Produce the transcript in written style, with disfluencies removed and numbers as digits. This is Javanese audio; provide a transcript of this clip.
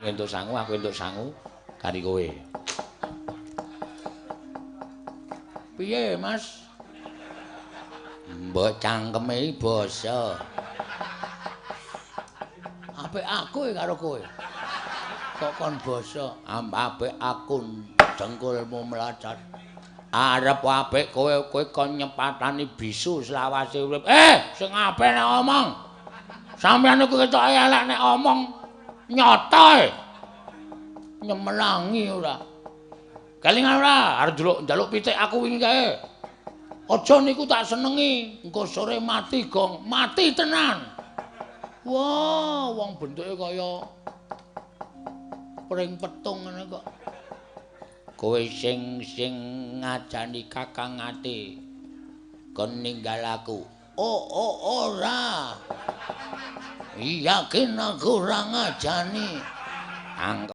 entuk sangu, aku entuk sangu kari kowe. Piye, Mas? Mbok cangkeme basa. Apik aku karo kowe. Kok kon basa, apik aku dengkulmu melacat. Arep apik kowe kon nyepatani bisu selawase urip. Sing apik nek omong. Sampeyan iku ketoke elek nek omong nyata. Nyemelangi ora. Kelingan ora arep njaluk pitik aku wingi kae. Aja niku tak senengi, engko sore mati gong, mati tenan. Wah, wong bentuke kaya pring petung ngene kok. Kowe sing ngajani Kakang Ati kon ninggal aku. Ora. Yakin aku ora ngajani.